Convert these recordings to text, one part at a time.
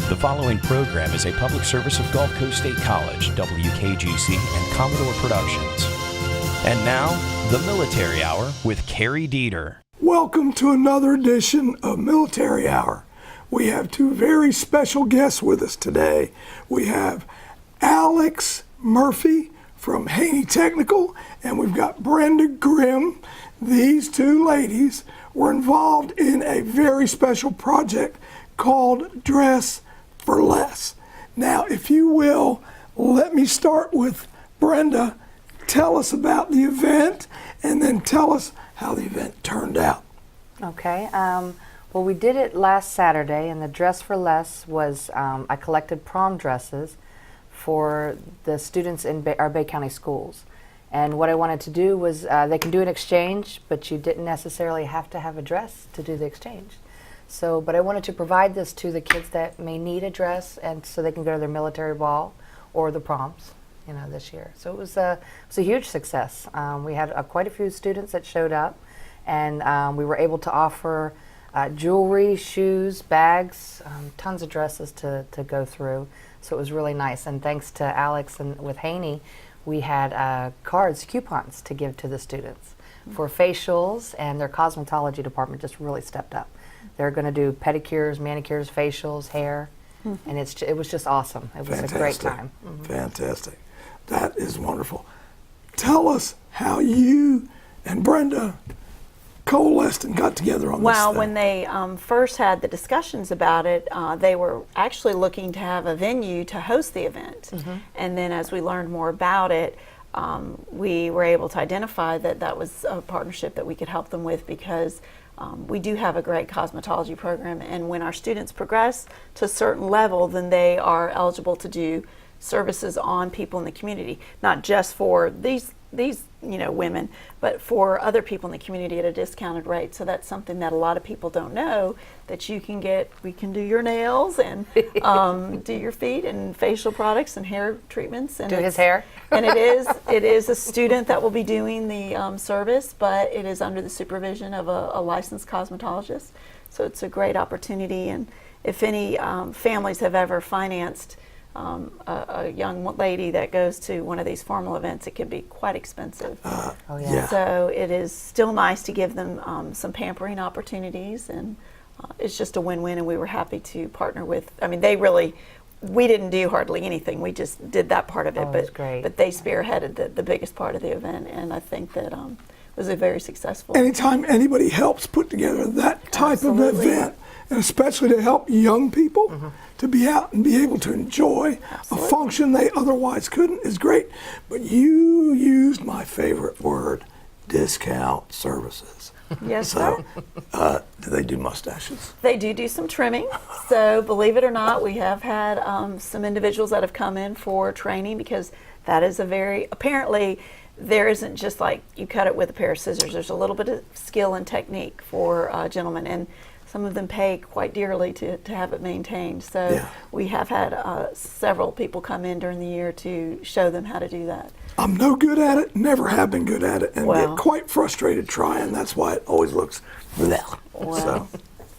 The following program is a public service of Gulf Coast State College, WKGC, and Commodore Productions. And now, the Military Hour with Cary Dieter. Welcome to another edition of Military Hour. We have two very special guests with us today. We have Alex Murphy from Haney Technical, and we've got Brenda Grimm. These two ladies were involved in a very special project called Dress for Less. Now, if you will, let me start with Brenda. Tell us about the event, and then tell us how the event turned out. Okay. Well, we did it last Saturday, and the Dress for Less was, I collected prom dresses for the students in our Bay County schools. And what I wanted to do was, they can do an exchange, but you didn't necessarily have to have a dress to do the exchange. So, but I wanted to provide this to the kids that may need a dress, and so they can go to their military ball or the proms, you know, this year. So it was a huge success. We had quite a few students that showed up, and we were able to offer jewelry, shoes, bags, tons of dresses to go through. So it was really nice. And thanks to Alex and with Haney, we had cards, coupons to give to the students for facials, and their cosmetology department just really stepped up. They're going to do pedicures, manicures, facials, hair, and it was just awesome. It was a great time. Mm-hmm. Fantastic. That is wonderful. Tell us how you and Brenda coalesced and got together on this Well, thing. when they first had the discussions about it, they were actually looking to have a venue to host the event. Mm-hmm. And then as we learned more about it, we were able to identify that that was a partnership that we could help them with, because we do have a great cosmetology program, and when our students progress to a certain level, then they are eligible to do services on people in the community, not just for these women, but for other people in the community at a discounted rate. So that's something that a lot of people don't know, that you can get. We can do your nails and do your feet and facial products and hair treatments. And do his hair. And it is a student that will be doing the service, but it is under the supervision of a licensed cosmetologist. So it's a great opportunity. And if any families have ever financed a young lady that goes to one of these formal events, it can be quite expensive. So it is still nice to give them some pampering opportunities, and it's just a win-win, and we were happy to partner with, we didn't do hardly anything, we just did that part of it, but they spearheaded the biggest part of the event, and I think that it was a very successful. Anytime anybody helps put together that type of event, and especially to help young people to be out and be able to enjoy a function they otherwise couldn't, is great. But you used my favorite word, discount services. Yes, So, sir. do they do mustaches? They do some trimming. So believe it or not, we have had some individuals that have come in for training, because that is apparently there isn't just like you cut it with a pair of scissors. There's a little bit of skill and technique for gentlemen, and some of them pay quite dearly to have it maintained. So we have had several people come in during the year to show them how to do that. I'm no good at it, never have been good at it, and get quite frustrated trying. That's why it always looks bleh. So.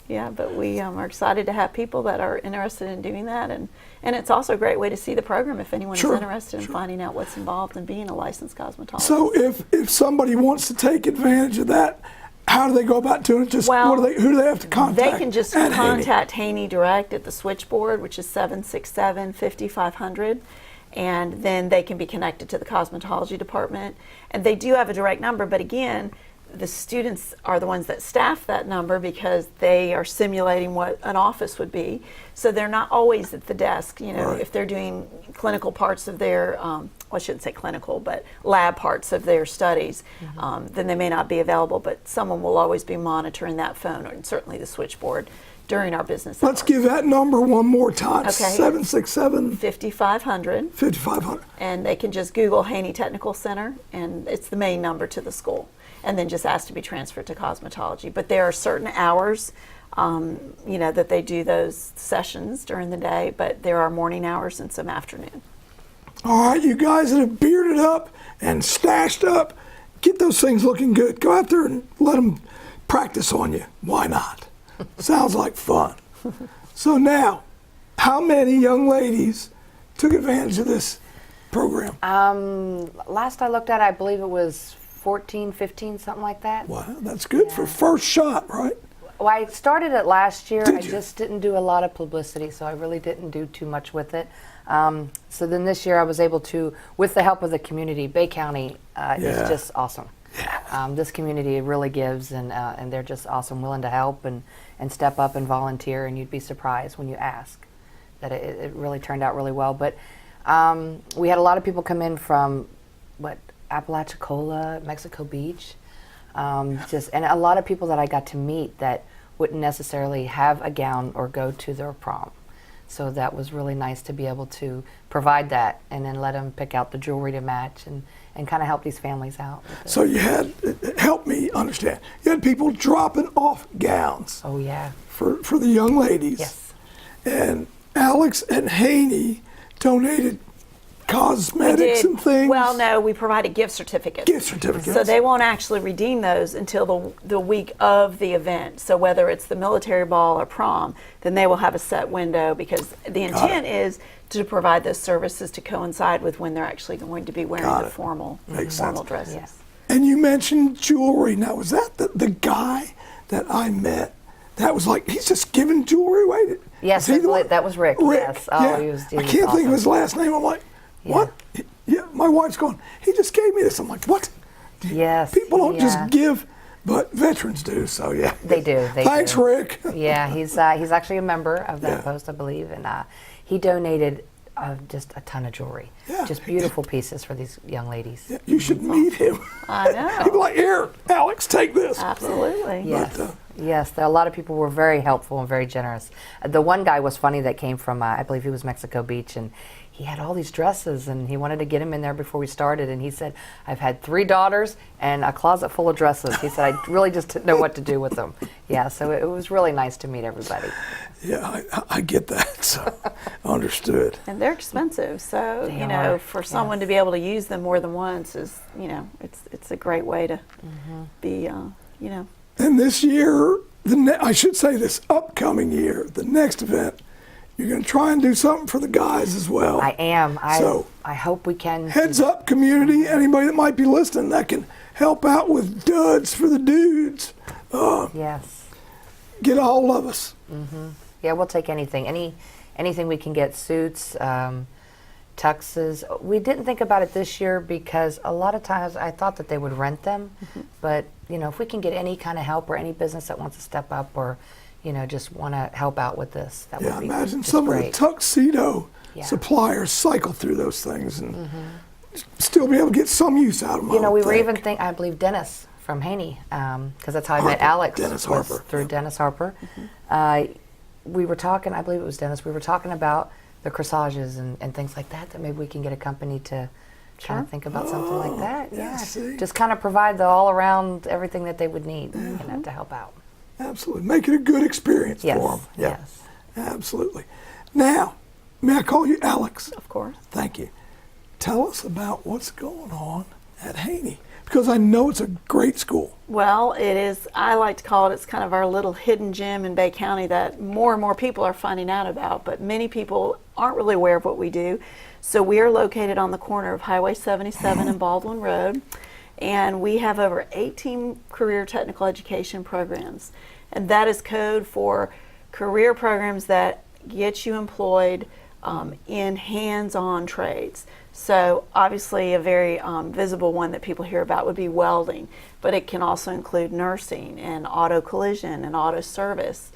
Yeah, but we are excited to have people that are interested in doing that, and it's also a great way to see the program if anyone is interested in finding out what's involved in being a licensed cosmetologist. So if somebody wants to take advantage of that, how do they go about doing it? Who do they have to contact? They can just contact Haney direct at the switchboard, which is 767-5500. And then they can be connected to the cosmetology department. And they do have a direct number, but again, the students are the ones that staff that number, because they are simulating what an office would be. So they're not always at the desk. If they're doing clinical parts of their, I shouldn't say clinical, but lab parts of their studies, then they may not be available, but someone will always be monitoring that phone, and certainly the switchboard, during our business hours. Let's give that number one more time. Okay. 767-5500. 5500. And they can just Google Haney Technical Center, and it's the main number to the school, and then just ask to be transferred to cosmetology. But there are certain hours that they do those sessions during the day, but there are morning hours and some afternoon. All right, you guys that have bearded up and stashed up, get those things looking good. Go out there and let them practice on you. Why not? Sounds like fun. So now, How many young ladies took advantage of this program? Last I looked at, I believe it was 14, 15, something like that. Wow, that's good for first shot, right? Well, I started it last year. Did I you? just didn't do a lot of publicity, so I really didn't do too much with it. So then this year I was able to, with the help of the community, Bay County is just awesome. This community really gives, and they're just awesome, willing to help and step up and volunteer, and you'd be surprised when you ask that it really turned out really well. But we had a lot of people come in from, Apalachicola, Mexico Beach, and a lot of people that I got to meet that wouldn't necessarily have a gown or go to their prom. So that was really nice to be able to provide that and then let them pick out the jewelry to match and kind of help these families out. So you had, help me understand, you had people dropping off gowns Oh, yeah. for the young ladies. Yes. And Alex and Haney donated cosmetics and things. Well, no, we provided gift certificates. Gift certificates. So they won't actually redeem those until the week of the event. So whether it's the military ball or prom, then they will have a set window, because the intent is to provide those services to coincide with when they're actually going to be wearing the formal dresses. Yes. And you mentioned jewelry. Now, was that the guy that I met that was like, he's just giving jewelry away? Yes, Was he the one? that was Rick. Rick, Yes. Oh, yeah. he was I can't think of his last name. I'm like, what? Yeah, my wife's going, he just gave me this. I'm like, what? Yes. People don't yeah. just give, but veterans do, so yeah. They do. Thanks, do. Rick. Yeah, he's actually a member of that post, I believe, and he donated just a ton of jewelry. Yeah. Just beautiful pieces for these young ladies. Yeah, you should meet him. I know. He'd be like, here, Alex, take this. Absolutely. Yes. But, Yes, a lot of people were very helpful and very generous. The one guy was funny that came from, I believe he was Mexico Beach, and he had all these dresses, and he wanted to get them in there before we started, and he said, I've had 3 daughters and a closet full of dresses. He said, I really just didn't know what to do with them. Yeah, so it was really nice to meet everybody. Yeah, I get that, so understood. And they're expensive, so They you know, are, for someone to be able to use them more than once is, you know, it's a great way to be, you know. And this year, I should say this upcoming year, the next event, you're going to try and do something for the guys as well. I am. So, I hope we can. Heads up, community, anybody that might be listening that can help out with duds for the dudes, Yes. get a hold of us. Yeah, we'll take anything. Anything we can get, suits, tuxes. We didn't think about it this year because a lot of times I thought that they would rent them, but you know, if we can get any kind of help or any business that wants to step up or, you know, just want to help out with this, that Yeah, would be imagine just some of great. the tuxedo Yeah. suppliers cycle through those things and still be able to get some use out of them. You know, we were think. even I believe Dennis from Haney, because that's how I met Harper, Alex. Dennis was Harper. through Dennis Harper. We were talking, I believe it was Dennis, we were talking about the corsages and things like that, that maybe we can get a company to kind of think about something like that. yeah, see? Just kind of provide the all around everything that they would need, you know, to help out. Absolutely. Make it a good experience Yes. for them. Yeah, Yes. absolutely. Now, may I call you Alex? Of course. Thank you. Tell us about what's going on at Haney, because I know it's a great school. Well, it is, I like to call it, it's kind of our little hidden gem in Bay County that more and more people are finding out about, but many people aren't really aware of what we do. So we are located on the corner of Highway 77 and Baldwin Road, and we have over 18 career technical education programs. And that is code for career programs that get you employed in hands-on trades. So obviously a very visible one that people hear about would be welding, but it can also include nursing and auto collision and auto service,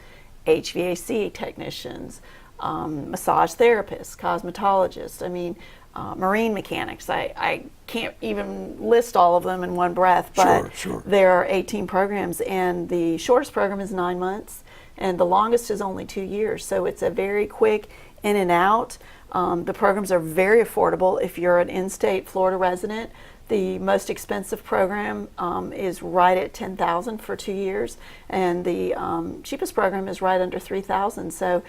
HVAC technicians, massage therapists, cosmetologists, I mean, marine mechanics. I can't even list all of them in one breath, but Sure. there are 18 programs, and the shortest program is 9 months, and the longest is only 2 years. So it's a very quick in and out. The programs are very affordable if you're an in-state Florida resident. The most expensive program is right at $10,000 for 2 years, and the cheapest program is right under $3,000. So,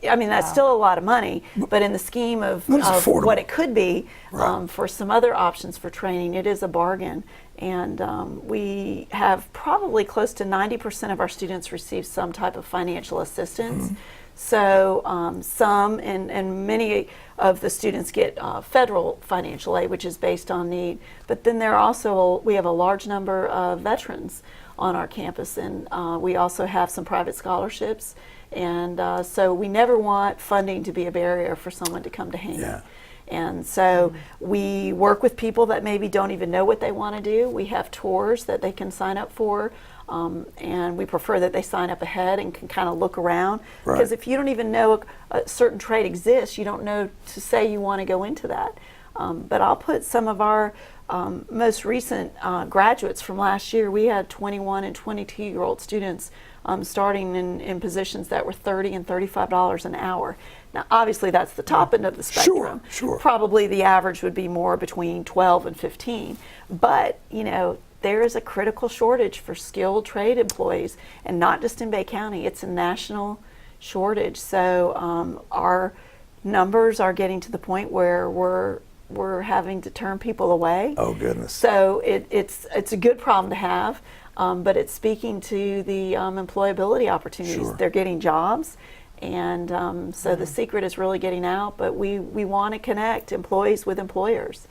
I mean, that's still a lot of money, but in the scheme of affordable. what it could be Right. for some other options for training, it is a bargain. And we have probably close to 90% of our students receive some type of financial assistance. So some and many of the students get federal financial aid, which is based on need. But then we have a large number of veterans on our campus, and we also have some private scholarships. And so we never want funding to be a barrier for someone to come to Haney. Yeah. And so we work with people that maybe don't even know what they want to do. We have tours that they can sign up for, and we prefer that they sign up ahead and can kind of look around. Right. Because if you don't even know a certain trade exists, you don't know to say you want to go into that. But I'll put some of our most recent graduates from last year. We had 21 and 22-year-old students starting in positions that were $30 and $35 an hour. Now, obviously, that's the top end of the spectrum. Sure. Probably the average would be more between 12 and 15. But, there is a critical shortage for skilled trade employees, and not just in Bay County. It's a national shortage. So our numbers are getting to the point where we're having to turn people away. Oh, goodness. So it's a good problem to have, but it's speaking to the employability opportunities. Sure. They're getting jobs, and so the secret is really getting out, but we want to connect employees with employers.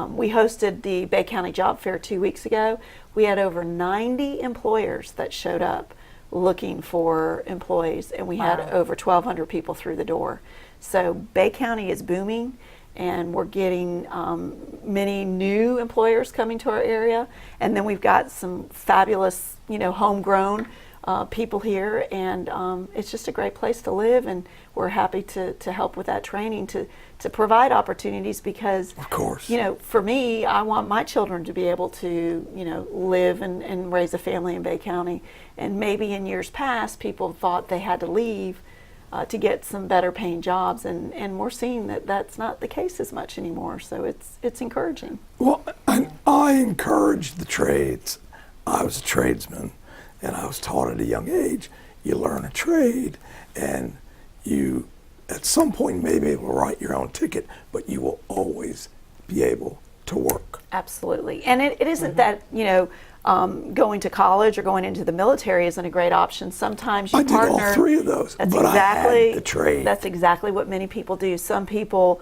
We hosted the Bay County Job Fair 2 weeks ago. We had over 90 employers that showed up looking for employees, and we had over 1,200 people through the door. So Bay County is booming, and we're getting many new employers coming to our area. And then we've got some fabulous, homegrown people here, and it's just a great place to live, and we're happy to help with that training to provide opportunities, because Of course. for me, I want my children to be able to live and raise a family in Bay County. And maybe in years past people thought they had to leave to get some better paying jobs, and we're seeing that that's not the case as much anymore. So it's encouraging. Well, I encourage the trades. I was a tradesman, and I was taught at a young age, you learn a trade, and you, at some point, may be able to write your own ticket, but you will always be able to work. Absolutely. And it isn't that, going to college or going into the military isn't a great option. Sometimes you I did partner. all three of those, That's but exactly, I had the trade. That's exactly what many people do. Some people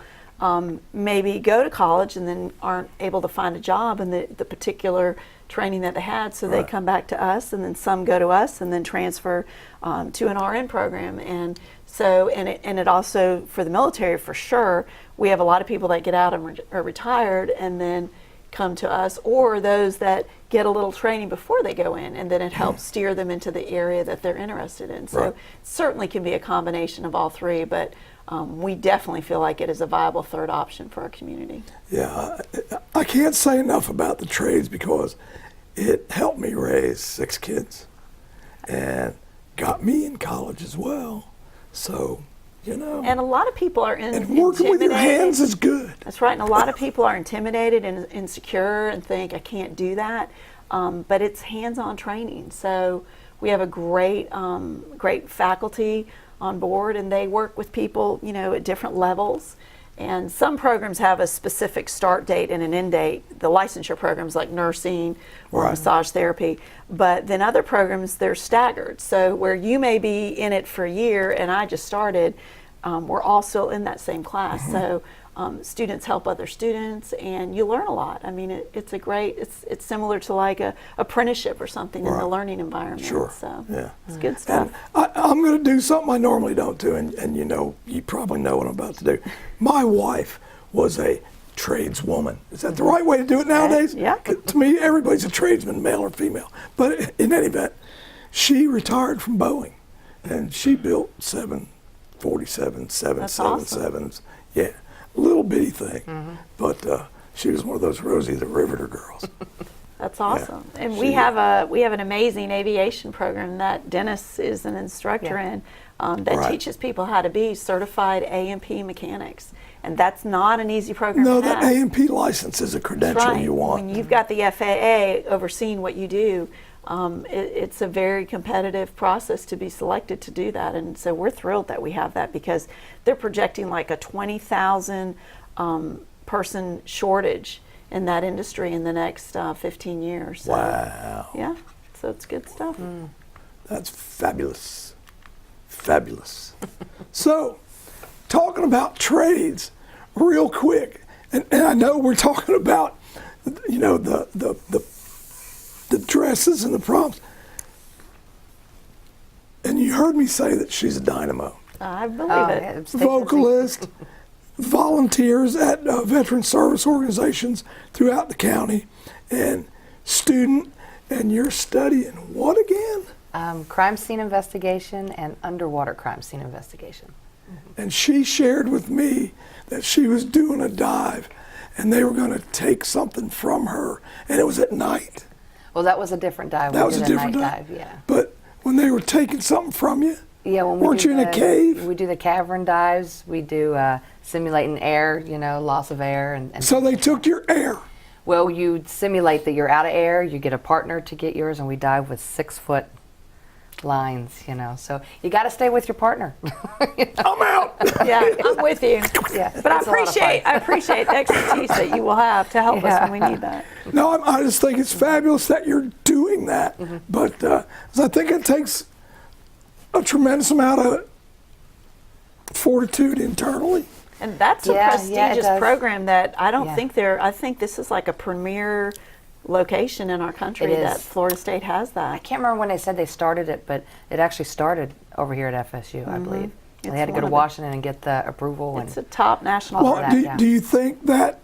maybe go to college and then aren't able to find a job in the particular training that they had, so they Right. come back to us, and then some go to us and then transfer to an RN program. And so, and it also, for the military for sure, we have a lot of people that get out and are retired and then come to us, or those that get a little training before they go in, and then it helps steer them into the area that they're interested in. So Right. it certainly can be a combination of all three, but we definitely feel like it is a viable third option for our community. Yeah, I can't say enough about the trades, because it helped me raise 6 kids and got me in college as well. So, And a lot of people are and working with your hands is good. That's right, and a lot of people are intimidated and insecure and think, I can't do that, but it's hands-on training. So we have a great faculty on board, and they work with people, at different levels. And some programs have a specific start date and an end date, the licensure programs like nursing or Right. massage therapy. But then other programs, they're staggered. So where you may be in it for a year and I just started, we're all still in that same class. Mm-hmm. So students help other students, and you learn a lot. I mean, it's similar to like a apprenticeship or something in the Right. learning environment. Sure. So Yeah. it's good stuff. I'm going to do something I normally don't do, and you probably know what I'm about to do. My wife was a tradeswoman. Is that the right way to do it nowadays? Yeah. To me, everybody's a tradesman, male or female. But in any event, she retired from Boeing, and she built 747, 777s. Yeah, little bitty thing. But she was one of those Rosie the Riveter girls. That's awesome. And She- we have an amazing aviation program that Dennis is an instructor in, that Right. teaches people how to be certified A&P mechanics. And that's not an easy program No, to have. that A&P license is a credential Right. you want. When you've got the FAA overseeing what you do, it's a very competitive process to be selected to do that. And so we're thrilled that we have that, because they're projecting like a 20,000 person shortage in that industry in the next 15 years. So, Wow. yeah, so it's good stuff. That's fabulous. Fabulous. So, talking about trades real quick, and I know we're talking about, you know, the dresses and the proms. And you heard me say that she's a dynamo. I believe it. Vocalist, volunteers at veteran service organizations throughout the county, and student, and you're studying what again? Crime scene investigation and underwater crime scene investigation. And she shared with me that she was doing a dive and they were going to take something from her, and it was at night. Well, that was a different dive. That We was did a different night dive. Yeah. But when they were taking something from you, Yeah, when we weren't do you in a cave? We do the cavern dives. We do simulating air, you know, loss of air. And So they took your air. well, you simulate that you're out of air. You get a partner to get yours, and we dive with 6-foot lines, you know. So you got to stay with your partner. You know? I'm out. Yeah, I'm with you. Yeah, But I it's a lot of fun. appreciate the expertise that you will have to help us when we need that. No, I just think it's fabulous that you're doing that. Mm-hmm. But 'cause I think it takes a tremendous amount of fortitude internally. And that's a Yeah, it prestigious does. program that I don't Yeah. think I think this is like a premier location in our country It is. that Florida State has I that. can't remember when they said they started it, but it actually started over here at FSU, I believe. It's They had to go one to of the- Washington and get the approval. It's a And top national Well, program. Well, that, yeah. do you think that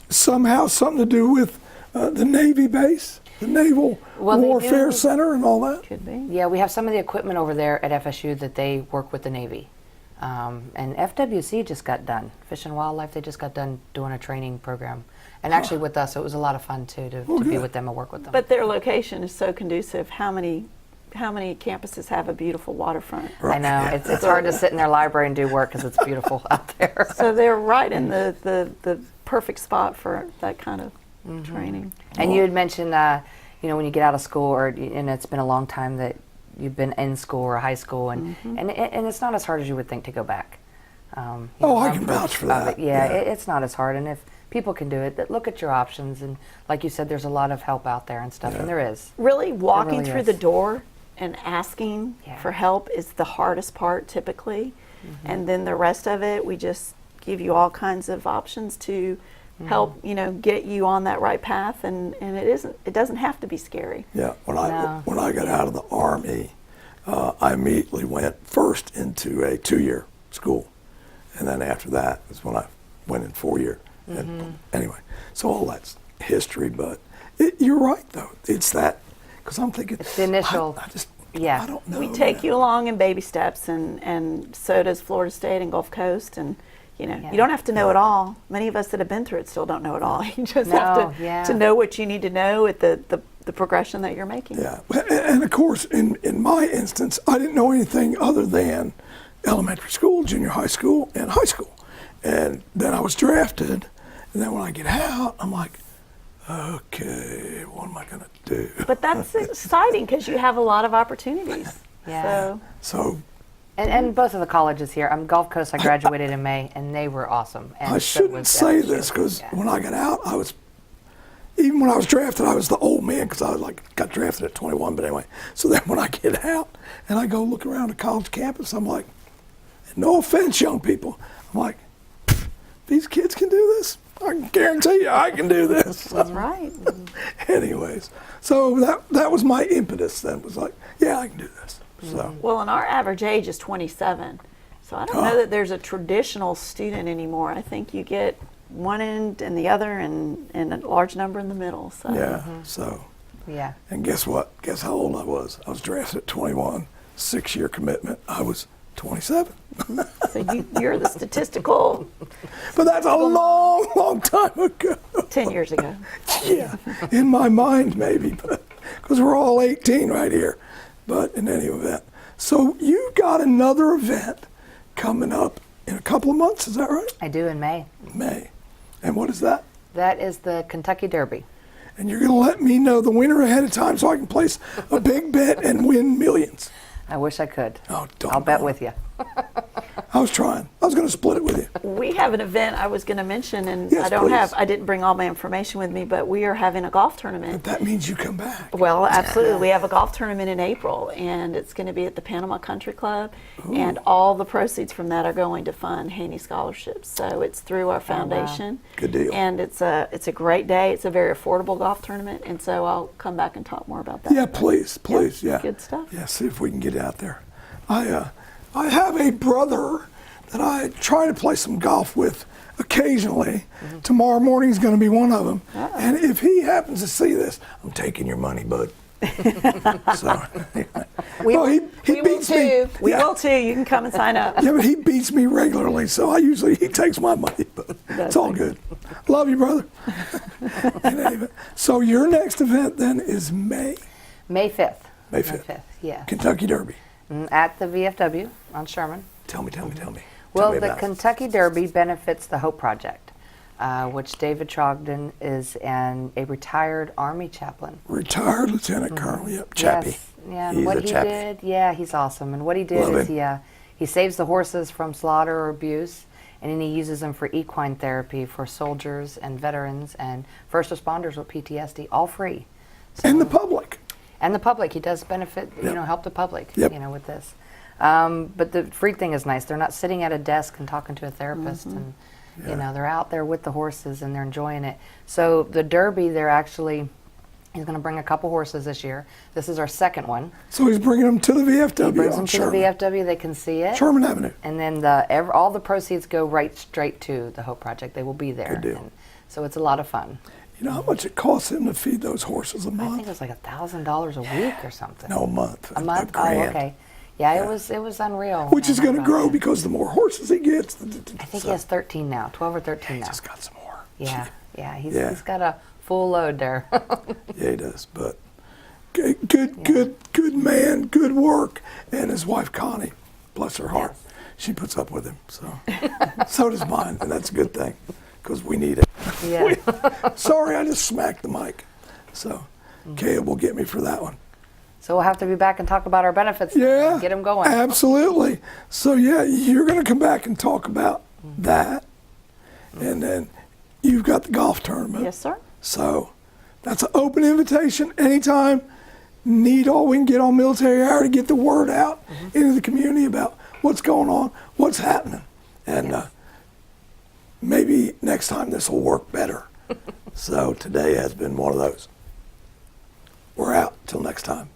somehow something to do with the Navy base, the Naval Well, they Warfare do. Center and all that? Could be. yeah, we have some of the equipment over there at FSU that they work with the Navy. And FWC just got done. Fish and Wildlife, they just got done doing a training program. And actually with us, it was a lot of fun too to be good. with them and work with them. But their location is so conducive. How many campuses have a beautiful waterfront? I know, it's hard to sit in their library and do work because it's beautiful out there. So they're right in the perfect spot for that kind of training. And you had mentioned, you know, when you get out of school, and it's been a long time that you've been in school or high school, and it's not as hard as you would think to go back. You know, I I'm can proof vouch for of that. it. Yeah, it's not as hard, and if people can do it, that look at your options, and like you said, there's a lot of help out there and stuff, and there is. Really walking really through is. the door and asking Yeah. for help is the hardest part typically. And then the rest of it, we just give you all kinds of options to help, you know, get you on that right path, and it doesn't have to be scary. Yeah, when No. I got out of the Army, I immediately went first into a 2-year school, and then after that is when I went in 4-year. And anyway, so all that's history, but you're right though. It's that, because I'm thinking, It's the initial- I don't know. We take you along in baby steps, and so does Florida State and Gulf Coast, and you know, you don't have to know it all. Many of us that have been through it still don't know it all. You just have to know what you need to know at the progression that you're making. Yeah, and of course, in my instance, I didn't know anything other than elementary school, junior high school, and high school. And then I was drafted, and then when I get out, I'm like, okay, what am I going to do? But that's exciting because you have a lot of opportunities. Yeah. So And both of the colleges here, Gulf Coast, I graduated in May, and they were awesome. And I so shouldn't was say FSU. this because Yeah. when I got out, even when I was drafted, I was the old man because I got drafted at 21. But anyway, so then when I get out and I go look around the college campus, I'm like, no offense, young people, I'm like, these kids can do this. I can guarantee you I can do this. That's right. Anyways, so that was my impetus then, was like, yeah, I can do this. So Well, and our average age is 27. So I don't know that there's a traditional student anymore. I think you get one end and the other and a large number in the middle. So yeah, so. Yeah. And guess what? Guess how old I was? I was drafted at 21, 6-year commitment. I was 27. So you're the statistical But that's a long, long time ago. 10 years ago. Yeah, in my mind maybe, but because we're all 18 right here. But in any event, so you got another event coming up in a couple of months, is that right? I do in May. May. And what is that? That is the Kentucky Derby. And you're going to let me know the winner ahead of time so I can place a big bet and win millions. I wish I could. Oh, don't. I'll bet with you. I was trying. I was going to split it with you. We have an event I was going to mention, and Yes, I didn't bring all my information with me, but we are having a golf tournament. That means you come back. Well, absolutely. We have a golf tournament in April, and it's going to be at the Panama Country Club, and all the proceeds from that are going to fund Haney scholarships. So it's through our foundation. Good deal. And it's a great day. It's a very affordable golf tournament, and so I'll come back and talk more about that. Yeah, please, yeah. Good stuff. Yeah, see if we can get out there. I have a brother that I try to play some golf with occasionally. Tomorrow morning is going to be one of them. And if he happens to see this, I'm taking your money, bud. So, he beats me. We will too. You can come and sign up. Yeah, but he beats me regularly, so he takes my money, but it's all good. Love you, brother. Anyway, so your next event then is May 5th. May 5th. Yeah. Kentucky Derby. At the VFW on Sherman. Tell me. Well, the Kentucky Derby benefits the Hope Project, which David Trogdon is a retired Army chaplain. Retired Lieutenant Colonel, yep, Chappie. Yes, yeah, and He's what a he chappie. did, yeah, he's awesome. And what he did Love is he saves the horses from slaughter or abuse, and then he uses them for equine therapy for soldiers and veterans and first responders with PTSD, all free. So, And the public. and the public, he does benefit, Yep. help the public, Yep. with this. But the free thing is nice. They're not sitting at a desk and talking to a therapist, and they're out there with the horses and they're enjoying it. So the Derby, he's going to bring a couple horses this year. This is our second one. So he's bringing them to the VFW He brings on them to Sherman. the VFW. They can see it. Sherman Avenue. And then all the proceeds go right straight to the Hope Project. They will be there. Good deal. And so it's a lot of fun. You know how much it costs him to feed those horses a I think month? it was like $1,000 a week or something. No, a month. A month? Oh, grand. okay. Yeah, it was unreal. Which is going to About grow it. because the more horses he gets. I think he has 13 now, 12 or 13 now. Just got some more. Yeah, he's got a full load there. Yeah, he does. But good man, good work. And his wife, Connie, bless her heart, she puts up with him. So, so does mine. And that's a good thing because we need it. Yeah. Sorry, I just smacked the mic. So, Caleb will get me for that one. So we'll have to be back and talk about our benefits. Yeah. And get them going. Absolutely. So, yeah, you're going to come back and talk about that. And then you've got the golf tournament. Yes, sir. So that's an open invitation anytime. We can get on Military Hour to get the word out into the community about what's going on, what's happening. And maybe next time this will work better. So today has been one of those. We're out. Till next time.